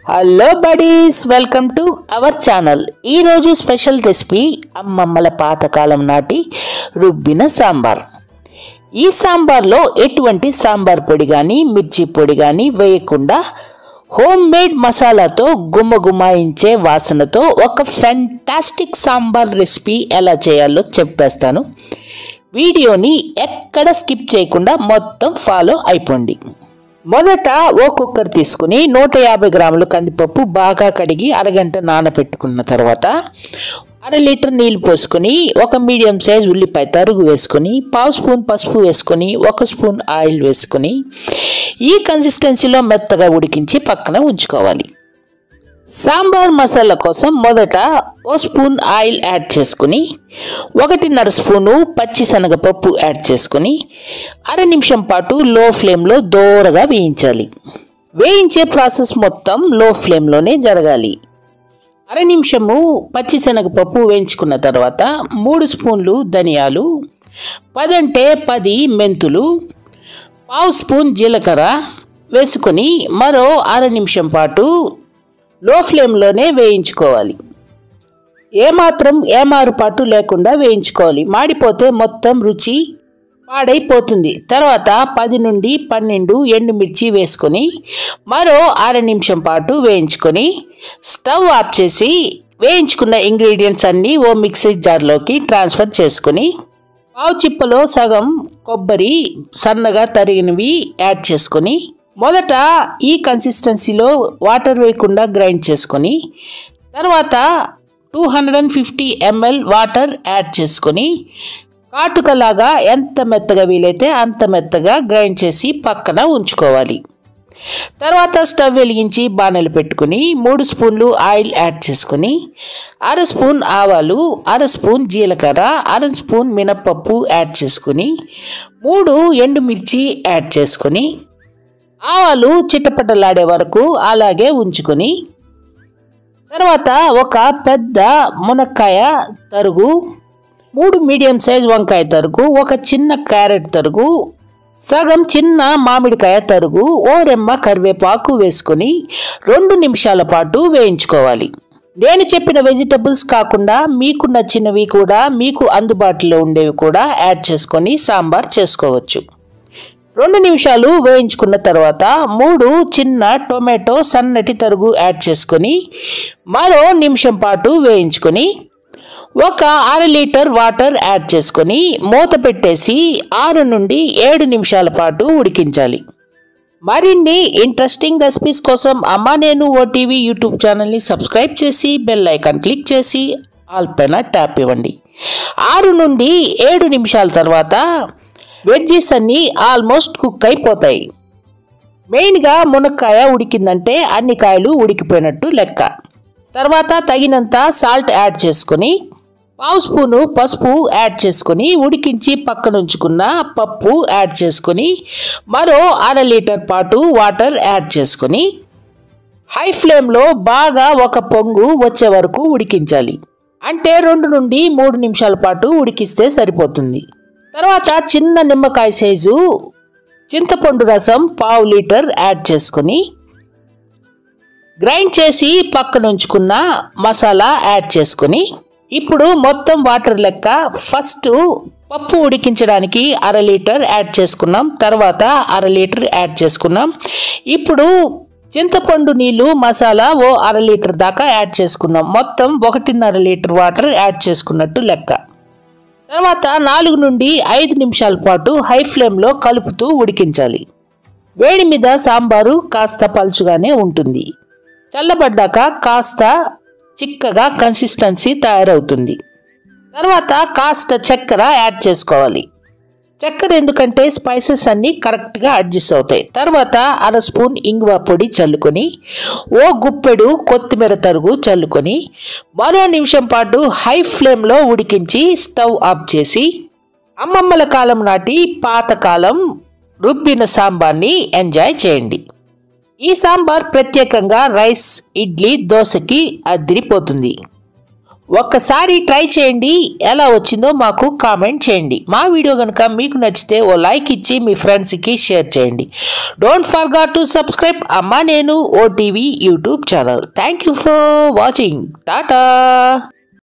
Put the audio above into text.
Hello buddies, welcome to our channel. ఈరోజు special recipe అమ్మమ్మల పాతకాలం నాటి రుబ్బిన సాంబార్. ఈ సాంబార్లో ఎటువంటి సాంబార్ పొడి కానీ మిర్చి పొడి కానీ వేయకుండా హోమ్ మేడ్ మసాలాతో గుమ్మగుమాయించే వాసనతో ఒక ఫ్యాంటాస్టిక్ సాంబార్ రెసిపీ ఎలా చేయాలో చెప్పేస్తాను. వీడియోని ఎక్కడ స్కిప్ చేయకుండా మొత్తం ఫాలో అయిపోండి. మొదట ఓ కుక్కర్ తీసుకుని 150 గ్రాముల కందిపప్పు బాగా కడిగి అరగంట నానబెట్టుకున్న తర్వాత 1/2 లీటర్ నీళ్ళు పోసుకొని ఒక మీడియం సైజ్ ఉల్లిపాయ తరుగు వేసుకొని 1/2 స్పూన్ పసుపు వేసుకొని 1 స్పూన్ ఆయిల్ వేసుకొని ఈ కన్సిస్టెన్సీలో మెత్తగా ఉడికించి పక్కన ఉంచుకోవాలి. సాంబార్ మసాలా కోసం మొదట 1 స్పూన్ ఆయిల్ యాడ్ చేసుకుని 1.5 స్పూను పచ్చిశనగపప్పు యాడ్ చేసుకుని 1/2 నిమిషం పాటు లో ఫ్లేమ్లో దోరగా వేయించాలి. వేయించే ప్రాసెస్ మొత్తం లో ఫ్లేమ్లోనే జరగాలి. 1/2 నిమిషము పచ్చిశనగపప్పు వేయించుకున్న తర్వాత 3 స్పూన్లు ధనియాలు, 10 అంటే 10 మెంతులు, 1/2 స్పూన్ జీలకర్ర వేసుకొని మరో 1/2 నిమిషం పాటు లో ఫ్లేమ్లోనే వేయించుకోవాలి. ఏమాత్రం ఏమారుపాటు లేకుండా వేయించుకోవాలి. మాడిపోతే మొత్తం రుచి పాడైపోతుంది. తర్వాత 10 నుండి 12 ఎండుమిర్చి వేసుకొని మరో 1/2 నిమిషం పాటు వేయించుకొని స్టవ్ ఆఫ్ చేసి వేయించుకున్న ఇంగ్రీడియంట్స్ అన్నీ ఓ మిక్సీ జార్లోకి ట్రాన్స్ఫర్ చేసుకొని 1/2 చిప్పలో సగం కొబ్బరి సన్నగా తరిగినవి యాడ్ చేసుకొని మొదట ఈ కన్సిస్టెన్సీలో వాటర్ వేయకుండా గ్రైండ్ చేసుకొని తర్వాత 250 ml వాటర్ యాడ్ చేసుకొని కాటుకలాగా ఎంత మెత్తగా వీలైతే అంత మెత్తగా గ్రైండ్ చేసి పక్కన ఉంచుకోవాలి. తర్వాత స్టవ్ వెలిగించి బాణలు పెట్టుకుని 3 స్పూన్లు ఆయిల్ యాడ్ చేసుకొని 1/2 స్పూన్ ఆవాలు, 1/2 స్పూన్ జీలకర్ర, 1/2 స్పూన్ మినప్పప్పు యాడ్ చేసుకొని 3 ఎండుమిర్చి యాడ్ చేసుకొని ఆవాలు చిట్టపట్టలాడే వరకు అలాగే ఉంచుకొని తర్వాత ఒక పెద్ద మునక్కాయ తరుగు, 3 మీడియం సైజ్ వంకాయ తరుగు, ఒక చిన్న క్యారెట్ తరుగు, సగం చిన్న మామిడికాయ తరుగు, ఓ రెమ్మ కరివేపాకు వేసుకొని 2 నిమిషాల పాటు వేయించుకోవాలి. నేను చెప్పిన వెజిటబుల్స్ కాకుండా మీకు నచ్చినవి కూడా మీకు అందుబాటులో ఉండేవి కూడా యాడ్ చేసుకొని సాంబార్ చేసుకోవచ్చు. 2 నిమిషాలు వేయించుకున్న తర్వాత 3 చిన్న టొమాటో సన్నటి తరుగు యాడ్ చేసుకొని మరో నిమిషం పాటు వేయించుకొని ఒక 1/2 లీటర్ వాటర్ యాడ్ చేసుకొని మూత పెట్టేసి 6 నుండి 7 నిమిషాల పాటు ఉడికించాలి. మరిన్ని ఇంట్రెస్టింగ్ రెసిపీస్ కోసం అమ్మా నేను ఓటీవీ యూట్యూబ్ ఛానల్ని సబ్స్క్రైబ్ చేసి బెల్ ఐకాన్ క్లిక్ చేసి ఆల్ పైన ట్యాప్ ఇవ్వండి. 6 నుండి 7 నిమిషాల తర్వాత వెజ్జీస్ అన్నీ ఆల్మోస్ట్ కుక్ అయిపోతాయి. మెయిన్గా మునక్కాయ ఉడికిందంటే అన్ని కాయలు ఉడికిపోయినట్టు లెక్క. తర్వాత తగినంత సాల్ట్ యాడ్ చేసుకొని 1/2 స్పూను పసుపు యాడ్ చేసుకొని ఉడికించి పక్కన ఉంచుకున్న పప్పు యాడ్ చేసుకొని మరో 1/2 లీటర్ పాటు వాటర్ యాడ్ చేసుకొని హై ఫ్లేమ్లో బాగా ఒక పొంగు వచ్చే వరకు ఉడికించాలి. అంటే 2 నుండి 3 నిమిషాల పాటు ఉడికిస్తే సరిపోతుంది. తర్వాత చిన్న నిమ్మకాయ సైజు చింతపండు రసం 1/2 లీటర్ యాడ్ చేసుకొని గ్రైండ్ చేసి పక్కన ఉంచుకున్న మసాలా యాడ్ చేసుకొని ఇప్పుడు మొత్తం వాటర్ లెక్క ఫస్ట్ పప్పు ఉడికించడానికి 1/2 లీటర్ యాడ్ చేసుకున్నాం. తర్వాత 1/2 లీటర్ యాడ్ చేసుకున్నాం. ఇప్పుడు చింతపండు నీళ్ళు మసాలా ఓ 1/2 లీటర్ దాకా యాడ్ చేసుకున్నాం. మొత్తం 1.5 లీటర్ వాటర్ యాడ్ చేసుకున్నట్టు లెక్క. తర్వాత 4 నుండి 5 నిమిషాల పాటు హై ఫ్లేమ్లో కలుపుతూ ఉడికించాలి. వేడి మీద సాంబారు కాస్త పలుచుగానే ఉంటుంది. చల్లబడ్డాక కాస్త చిక్కగా కన్సిస్టెన్సీ తయారవుతుంది. తర్వాత కాస్త చక్కెర యాడ్ చేసుకోవాలి. చక్కెర ఎందుకంటే స్పైసెస్ అన్నీ కరెక్ట్గా అడ్జస్ట్ అవుతాయి. తర్వాత 1/2 స్పూన్ ఇంగువ పొడి చల్లుకొని ఓ గుప్పెడు కొత్తిమీర తరుగు చల్లుకొని మరో నిమిషం పాటు హై ఫ్లేమ్లో ఉడికించి స్టవ్ ఆఫ్ చేసి అమ్మమ్మల కాలం నాటి పాతకాలం రుబ్బిన సాంబార్ని ఎంజాయ్ చేయండి. ఈ సాంబార్ ప్రత్యేకంగా రైస్, ఇడ్లీ, దోశకి అదిరిపోతుంది. ఒక్కసారి ట్రై చేయండి, ఎలా వచ్చిందో మాకు కామెంట్ చేయండి. మా వీడియో కనుక మీకు నచ్చితే ఓ లైక్ ఇచ్చి మీ ఫ్రెండ్స్కి షేర్ చేయండి. డోంట్ ఫర్గెట్ టు సబ్స్క్రైబ్ అమ్మా నేను OTV YouTube channel. Thank you for watching. Tata.